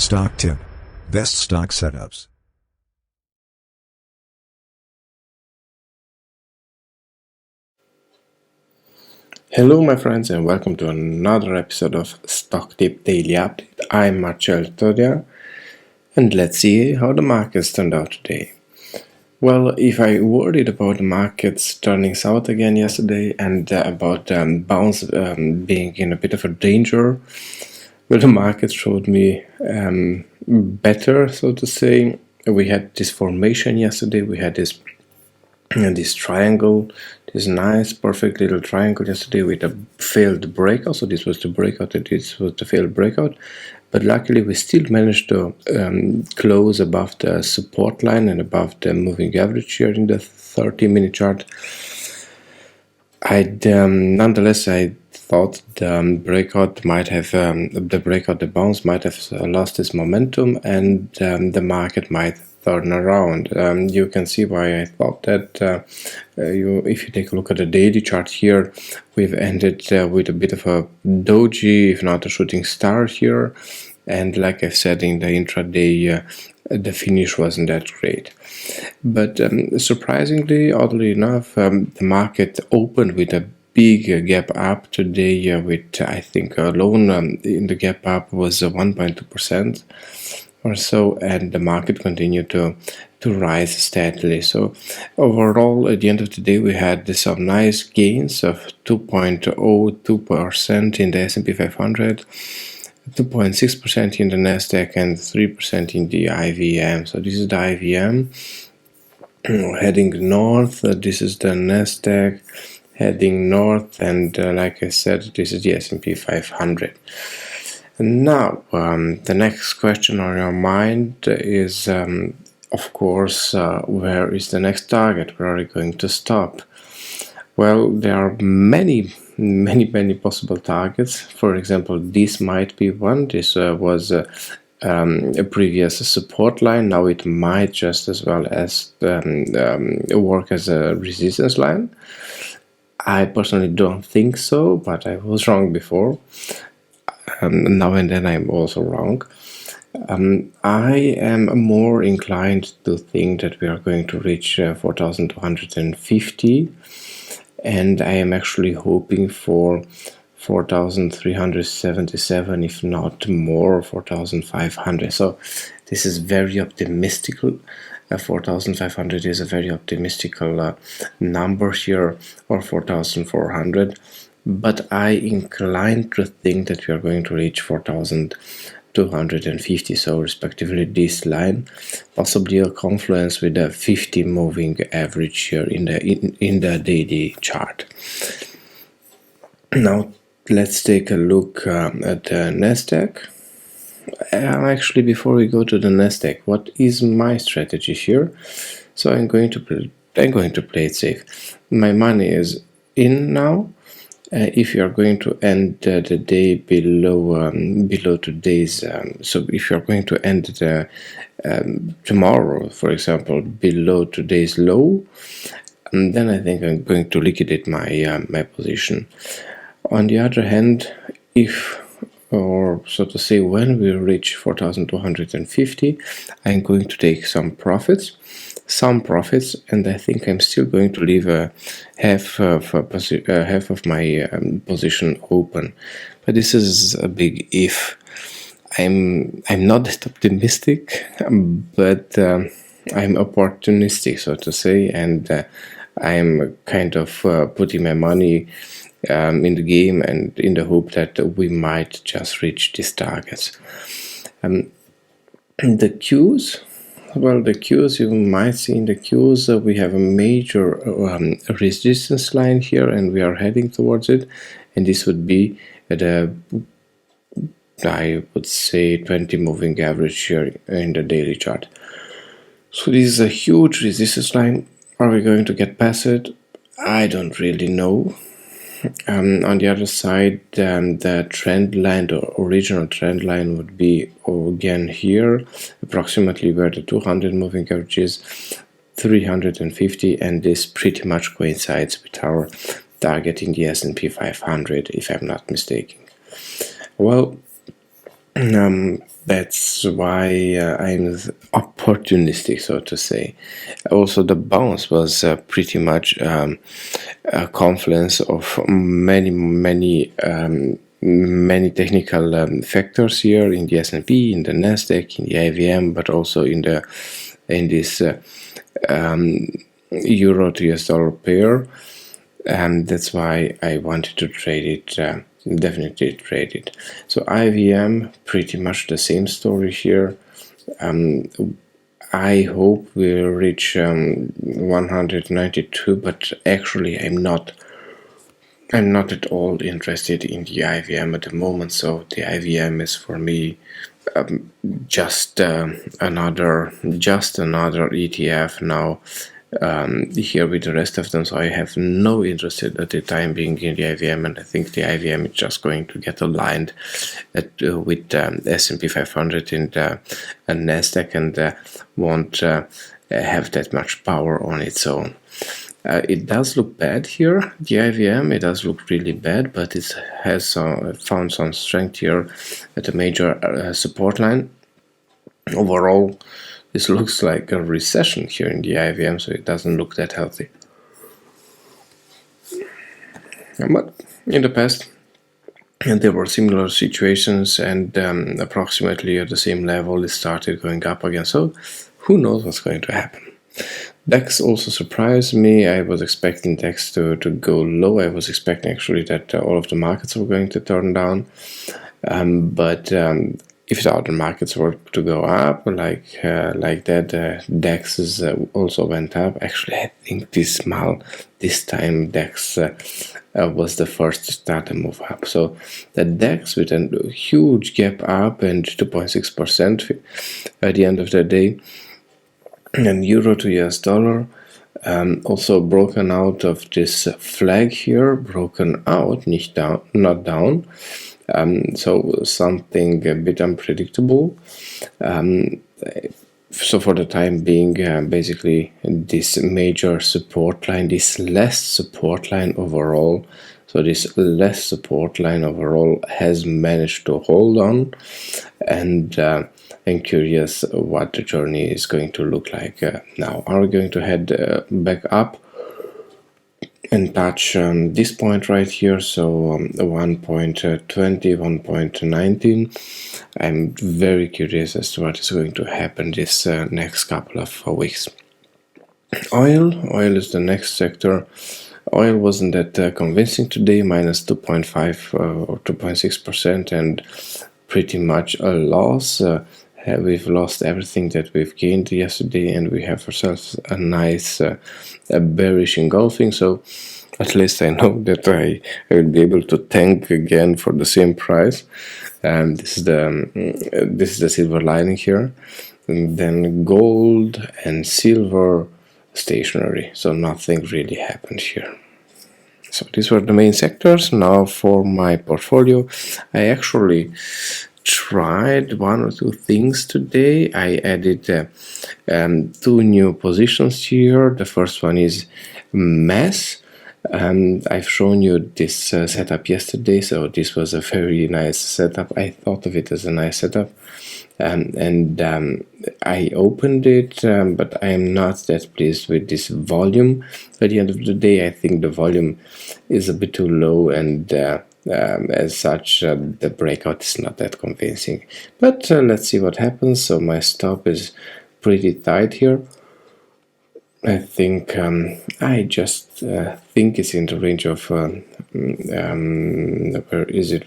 Stock tip. Best stock setups. Hello my friends and welcome to another episode of Stock Tip Daily Update. I'm Marcello and let's see how the markets turned out today. Well, if I worried about the markets turning south again yesterday and about bounce being in a bit of a danger, well, the market showed me better, so to say. We had this formation yesterday, we had this triangle, this nice perfect little triangle yesterday with a failed breakout. So this was the breakout, and this was the failed breakout, but luckily we still managed to close above the support line and above the moving average here in the 30-minute chart. Nonetheless, I thought the breakout might have the bounce might have lost its momentum, and the market might turn around. You can see why I thought that. If you take a look at the daily chart here, we've ended with a bit of a doji, if not a shooting star here, and like I said in the intraday, the finish wasn't that great. But surprisingly, oddly enough, the market opened with a big gap up today, with I think alone in the gap up was 1.2% or so, and the market continued to rise steadily. So overall, at the end of the day, we had some nice gains of 2.02% in the S&P 500, 2.6% in the Nasdaq, and 3% in the IVM. So this is the IVM heading north. This is the Nasdaq heading north, and like I said, this is the S&P 500. Now, the next question on your mind is, of course, where is the next target? Where are we going to stop? Well, there are many possible targets. For example, this might be one. This was a previous support line. Now it might just as well as work as a resistance line. I personally don't think so, but I was wrong before. Now and then I'm also wrong. I am more inclined to think that we are going to reach 4,250, and I am actually hoping for 4,377, if not more, 4,500. So this is very optimistic. 4,500 is a very optimistic number here, or 4,400. But I incline to think that we are going to reach 4,250, so respectively this line, possibly a confluence with the 50 moving average here in the daily chart. Now let's take a look at the Nasdaq. Actually, before we go to the Nasdaq, what is my strategy here? So I'm going to play it safe. My money is in now. If you are going to end the day below today's, so if you are going to end tomorrow, for example, below today's low, then I think I'm going to liquidate my position. On the other hand, when we reach 4,250, I'm going to take some profits, and I think I'm still going to leave half of my position open. But this is a big if. I'm not that optimistic, but I'm opportunistic, so to say, and I'm kind of putting my money in the game, and in the hope that we might just reach these targets. The cues, you might see in the cues, we have a major resistance line here, and we are heading towards it, and this would be I would say 20 moving average here in the daily chart. So this is a huge resistance line. Are we going to get past it? I don't really know. On the other side, the trend line, the original trend line, would be again here, approximately where the 200 moving average is, 350, and this pretty much coincides with our target in the S&P 500, if I'm not mistaken. Well, That's why I'm opportunistic, so to say. Also, the bounce was pretty much a confluence of many technical factors here in the S&P, in the Nasdaq, in the IVM, but also in this euro to US dollar pair, and that's why I wanted to trade it. Definitely trade it. So IVM, pretty much the same story here. I hope we'll reach 192, but actually I'm not at all interested in the IVM at the moment. So the IVM is for me just another ETF now. Here with the rest of them, so I have no interest at the time being in the IVM, and I think the IVM is just going to get aligned with S&P 500 and Nasdaq, and won't have that much power on its own. It does look bad here, the IVM. It does look really bad, but it has found some strength here at a major support line. Overall, this looks like a recession here in the IVM, so it doesn't look that healthy. But in the past, there were similar situations, and approximately at the same level, it started going up again. So who knows what's going to happen? DAX also surprised me. I was expecting DAX to go low. I was expecting actually that all of the markets were going to turn down. But if the other markets were to go up like that, DAX also went up. Actually, I think this time DAX was the first to start to move up. So the DAX with a huge gap up and 2.6% at the end of the day, and euro to US dollar. Also broken out of this flag here, broken out, not down. So something a bit unpredictable. So for the time being, basically this major support line, this less support line overall, so this less support line overall has managed to hold on, and I'm curious what the journey is going to look like now. Are we going to head back up and touch this point right here, so 1.20, 1.19. I'm very curious as to what is going to happen this next couple of weeks. Oil is the next sector. Oil wasn't that convincing today, minus 2.5 or 2.6%, and pretty much a loss. We've lost everything that we've gained yesterday, and we have ourselves a nice bearish engulfing. So at least I know that I will be able to tank again for the same price. And this is the silver lining here. And then gold and silver stationary. So nothing really happened here. So these were the main sectors. Now for my portfolio, I actually tried one or two things today. I added two new positions here. The first one is mass. I've shown you this setup yesterday, so this was a very nice setup. I thought of it as a nice setup, and I opened it, but I am not that pleased with this volume. At the end of the day, I think the volume is a bit too low, and as such, the breakout is not that convincing. But let's see what happens. So my stop is pretty tight here. I think I just think it's in the range of where is it?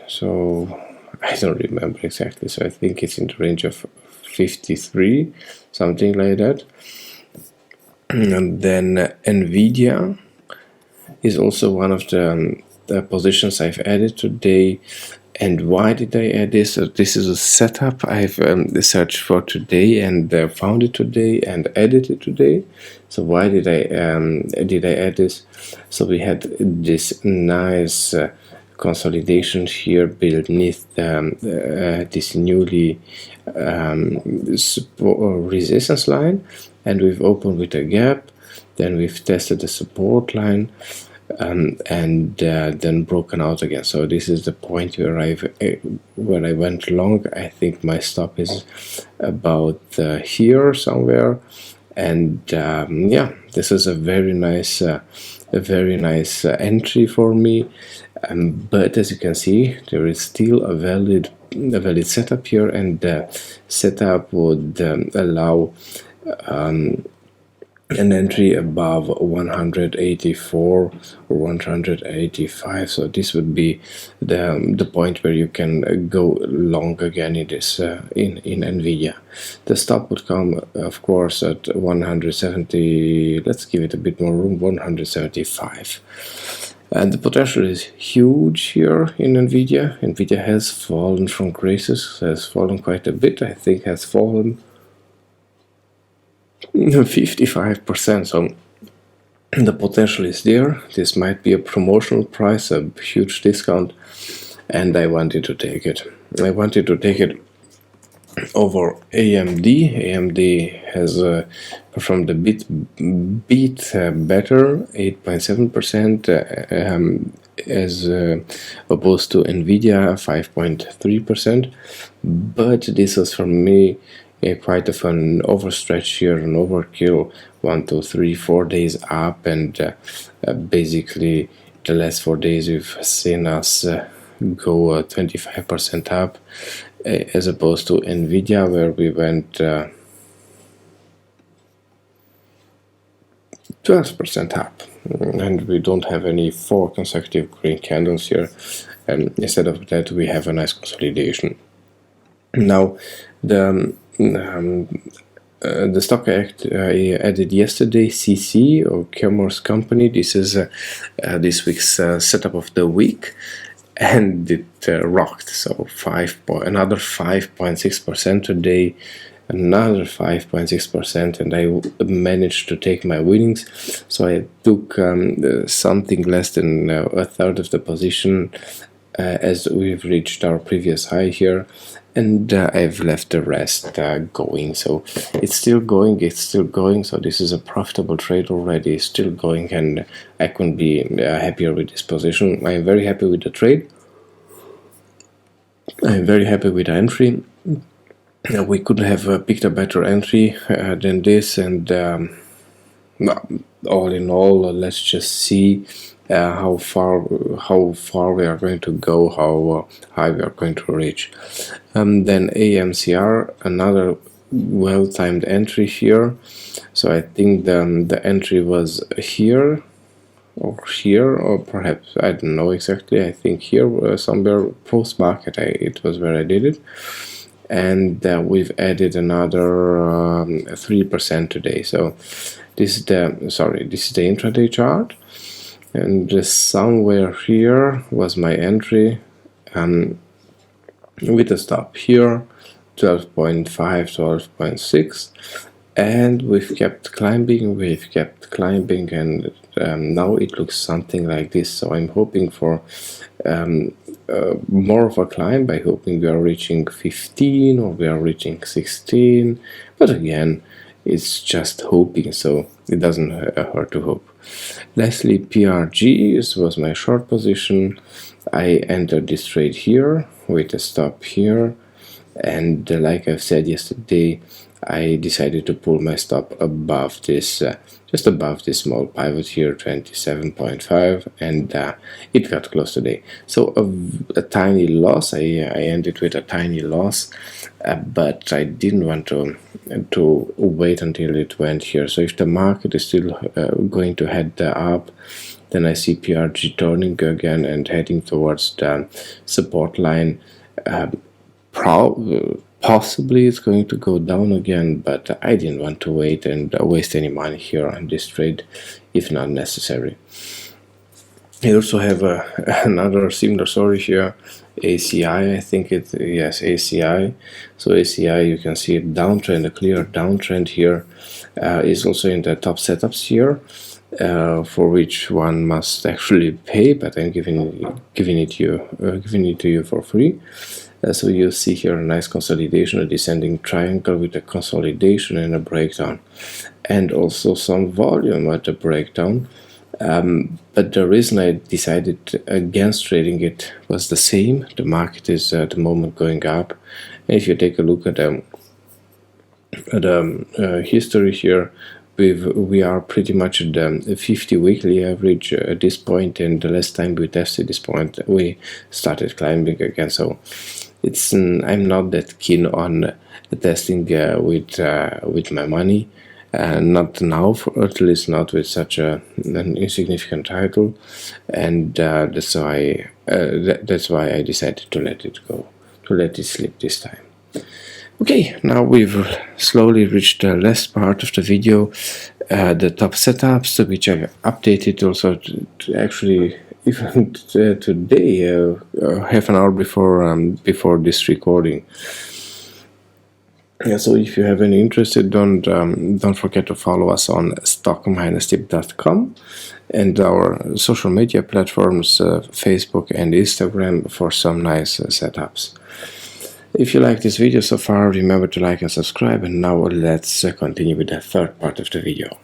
So I don't remember exactly. So I think it's in the range of 53, something like that. And then Nvidia is also one of the positions I've added today. And why did I add this? This is a setup I've searched for today, and found it today and added it today. So why did I add this? So we had this nice consolidation here beneath this newly resistance line, and we've opened with a gap. Then we've tested the support line. and then broken out again. So this is the point where I went long. I think my stop is about here somewhere, and yeah, this is a very nice entry for me. But as you can see, there is still a valid setup here, and the setup would allow an entry above 184 or 185. So this would be the point where you can go long again in this in Nvidia. The stop would come, of course, at 170. Let's give it a bit more room, 175. And the potential is huge here in Nvidia. Nvidia has fallen from graces, has fallen quite a bit. I think has fallen 55%. So the potential is there. This might be a promotional price, a huge discount, and I wanted to take it. I wanted to take it over AMD. AMD has performed a bit better, 8.7%, as opposed to Nvidia, 5.3%. But this was for me quite of an overstretch here, an overkill. 1, 2, 3, 4 days up, and basically the last 4 days we've seen us go 25% up, as opposed to Nvidia, where we went 12% up, and we don't have any 4 consecutive green candles here, and instead of that we have a nice consolidation. Now the stock I added yesterday, CC, or Chemours Company. This is this week's setup of the week, and it rocked. So another 5.6% today, another 5.6%, and I managed to take my winnings. So I took something less than a third of the position, as we've reached our previous high here, and I've left the rest going. So it's still going, so this is a profitable trade already, still going, and I couldn't be happier with this position. I'm very happy with the trade. I'm very happy with the entry. We couldn't have picked a better entry than this, and all in all, let's just see how far we are going to go, how high we are going to reach. Then AMCR, another well-timed entry here. So I think the entry was here, or perhaps, I don't know exactly. I think here somewhere post-market, it was where I did it. And we've added another 3% today. So this is the intraday chart. And somewhere here was my entry, with a stop here, 12.5, 12.6, and we've kept climbing, and now it looks something like this. So I'm hoping for more of a climb, by hoping we are reaching 15 or we are reaching 16, but again, it's just hoping, so it doesn't hurt to hope. Lastly, PRG was my short position. I entered this trade here with a stop here, and like I've said yesterday, I decided to pull my stop above this, just above this small pivot here, 27.5, and it got close today. So a tiny loss. I ended with a tiny loss, but I didn't want to wait until it went here. So if the market is still going to head up, then I see PRG turning again and heading towards the support line. Possibly it's going to go down again, but I didn't want to wait and waste any money here on this trade if not necessary. I also have another similar story here, ACI, I think yes, ACI. So ACI, you can see a downtrend, a clear downtrend here, is also in the top setups here, for which one must actually pay, but I'm giving it to you for free. So you see here a nice consolidation, a descending triangle with a consolidation and a breakdown, and also some volume at the breakdown. But the reason I decided against trading it was the same. The market is at the moment going up. And if you take a look at history here, we are pretty much at the 50 weekly average at this point, and the last time we tested this point we started climbing again. So it's I'm not that keen on testing with my money, not now, at least not with such an insignificant title, and that's why I decided to let it go, to let it slip this time. Okay, now we've slowly reached the last part of the video, the top setups, which I updated also to actually even today, half an hour before this recording. Yeah, so if you have any interest, don't forget to follow us on stock-tip.com and our social media platforms, Facebook and Instagram, for some nice setups. If you like this video so far, remember to like and subscribe, and now let's continue with the third part of the video.